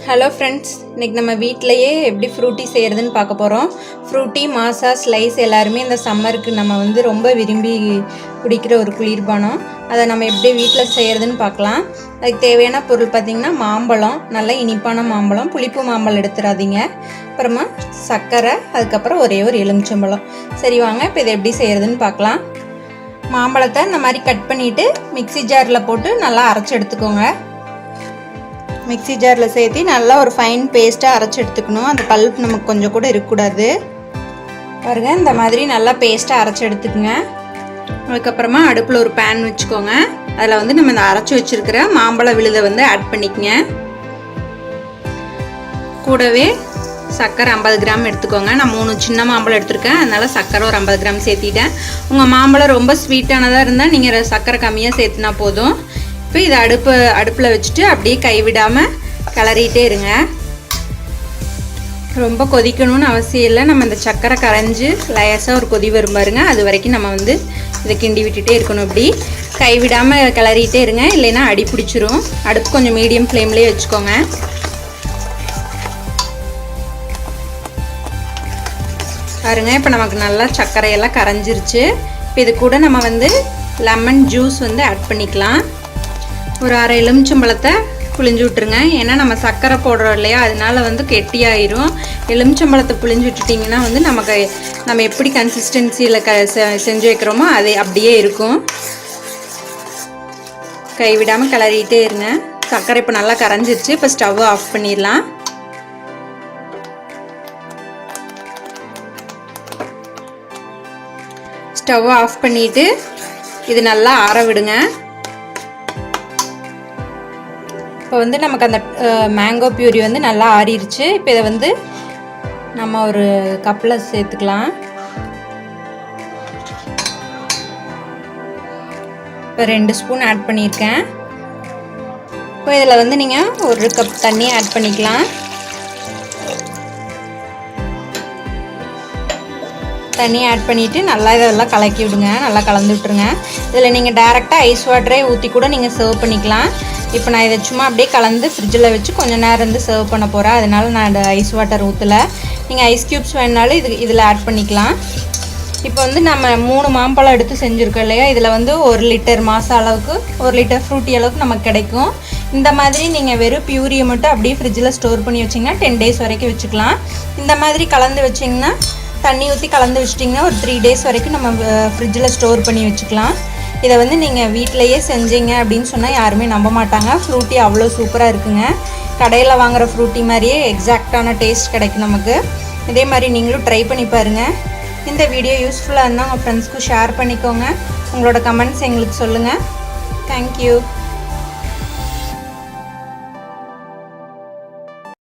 Hello friends, இன்றைக்கி நம்ம வீட்டிலையே எப்படி ஃப்ரூட்டி செய்கிறதுன்னு பார்க்க போகிறோம். ஃப்ரூட்டி, மாசா, ஸ்லைஸ் எல்லாருமே இந்த சம்மருக்கு நம்ம ரொம்ப விரும்பி குடிக்கிற ஒரு குளிர்பானம். அதை நம்ம எப்படி வீட்டில் செய்கிறதுன்னு பார்க்கலாம். அதுக்கு தேவையான பொருள் பார்த்திங்கன்னா மாம்பழம், நல்ல இனிப்பான மாம்பழம், புளிப்பு மாம்பழம் எடுத்துடாதீங்க. அப்புறமா சர்க்கரை, அதுக்கப்புறம் ஒரே ஒரு எலுமிச்சம்பழம். சரி வாங்க இப்போ இதை எப்படி செய்கிறதுன்னு பார்க்கலாம். மாம்பழத்தை இந்த மாதிரி கட் பண்ணிவிட்டு மிக்ஸி ஜாரில் போட்டு நல்லா அரைச்சி எடுத்துக்கோங்க. மிக்ஸி ஜாரில் சேர்த்து நல்லா ஒரு ஃபைன் பேஸ்ட்டாக அரைச்சி எடுத்துக்கணும். அந்த பல்ப் நமக்கு கொஞ்சம் கூட இருக்கக்கூடாது. பாருங்கள், இந்த மாதிரி நல்லா பேஸ்ட்டாக அரைச்சி எடுத்துக்கோங்க. அதுக்கப்புறமா அடுப்பில் ஒரு பேன் வச்சுக்கோங்க. அதில் நம்ம இந்த அரைச்சி வச்சுருக்கிற மாம்பழ விழுதை ஆட் பண்ணிக்கங்க. கூடவே சர்க்கரை 50 கிராம் எடுத்துக்கோங்க. நான் 3 சின்ன மாம்பழம் எடுத்துருக்கேன், அதனால் சர்க்கரை ஒரு 50 கிராம் சேர்த்திட்டேன். உங்கள் மாம்பழம் ரொம்ப ஸ்வீட்டானதாக இருந்தால் நீங்கள் சர்க்கரை கம்மியாக சேர்த்துனா போதும். இப்போ இதை அடுப்பில் வச்சுட்டு அப்படியே கைவிடாமல் கிளறிட்டே இருங்க. ரொம்ப கொதிக்கணும்னு அவசியம் இல்லை. நம்ம இந்த சர்க்கரை கரைஞ்சி லேசாக ஒரு கொதி வரும் பாருங்க, அது வரைக்கும் நம்ம இதை கிண்டி விட்டுட்டே இருக்கணும். இப்படி கைவிடாமல் கிளறிட்டே இருங்க, இல்லைன்னா அடி பிடிச்சிரும். அடுப்பு கொஞ்சம் மீடியம் ஃப்ளேம்லேயே வச்சுக்கோங்க. பாருங்க, இப்போ நமக்கு நல்லா சர்க்கரையெல்லாம் கரைஞ்சிருச்சு. இப்போ இது கூட நம்ம லெமன் ஜூஸ் ஆட் பண்ணிக்கலாம். ஒரு அரை எலுமிச்சம்பழத்தை புளிஞ்சு விட்டுருங்க. ஏன்னா நம்ம சர்க்கரை போடுறோம் இல்லையா, அதனால கெட்டியாயிரும். எலுமிச்சம்பழத்தை புளிஞ்சு விட்டுட்டிங்கன்னா நம்ம எப்படி கன்சிஸ்டன்சியில் செஞ்சு வைக்கிறோமோ அது அப்படியே இருக்கும். கைவிடாமல் கிளறிட்டே இருங்க. சர்க்கரை இப்போ நல்லா கரைஞ்சிருச்சு. இப்போ ஸ்டவ் ஆஃப் பண்ணிடலாம். ஸ்டவ் ஆஃப் பண்ணிவிட்டு இது நல்லா ஆற விடுங்க. இப்போ நமக்கு அந்த மேங்கோ பியூரி நல்லா ஆறிடுச்சு. இப்போ இதை நம்ம ஒரு கப்பில் சேர்த்துக்கலாம். இப்போ 2 ஸ்பூன் ஆட் பண்ணியிருக்கேன். இப்போ இதில் நீங்கள் 1 கப் தண்ணி ஆட் பண்ணிக்கலாம். தண்ணி ஆட் பண்ணிவிட்டு நல்லா இதெல்லாம் கலக்கி விடுங்க. நல்லா கலந்து விட்டுருங்க. இதில் நீங்கள் டேரெக்டாக ஐஸ் வாட்டரே ஊற்றி கூட நீங்கள் சர்வ் பண்ணிக்கலாம். இப்போ நான் இதை சும்மா அப்படியே கலந்து ஃப்ரிட்ஜில் வச்சு கொஞ்சம் நேரம் சர்வ் பண்ண போகிறேன். அதனால் நான் ஐஸ் வாட்டர் ஊற்றலை. நீங்கள் ஐஸ் க்யூப்ஸ் வேணுனாலும் இதில் ஆட் பண்ணிக்கலாம். இப்போ நம்ம 3 மாம்பழம் எடுத்து செஞ்சுருக்கோம் இல்லையா, இதில் 1 லிட்டர் மாசா அளவுக்கு 1 லிட்டர் ஃப்ரூட்டி அளவுக்கு நமக்கு கிடைக்கும். இந்த மாதிரி நீங்கள் வெறும் பியூரியை மட்டும் அப்படியே ஃப்ரிட்ஜில் ஸ்டோர் பண்ணி வச்சிங்கன்னா 10 டேஸ் வரைக்கும் வச்சுக்கலாம். இந்த மாதிரி கலந்து வச்சிங்கன்னா, தண்ணி ஊற்றி கலந்து வச்சிட்டிங்கன்னா ஒரு 3 டேஸ் வரைக்கும் நம்ம ஃப்ரிட்ஜில் ஸ்டோர் பண்ணி வச்சுக்கலாம். இதை நீங்கள் வீட்டிலையே செஞ்சீங்க அப்படின்னு சொன்னால் யாருமே நம்ப மாட்டாங்க. ஃப்ரூட்டி அவ்வளோ சூப்பராக இருக்குங்க. கடையில் வாங்குகிற ஃப்ரூட்டி மாதிரியே எக்ஸாக்டான டேஸ்ட் கிடைக்கும் நமக்கு. இதே மாதிரி நீங்களும் ட்ரை பண்ணி பாருங்கள். இந்த வீடியோ யூஸ்ஃபுல்லாக இருந்தால் உங்கள் ஃப்ரெண்ட்ஸ்க்கு ஷேர் பண்ணிக்கோங்க. உங்களோட கமெண்ட்ஸ் எங்களுக்கு சொல்லுங்கள். தேங்க்யூ.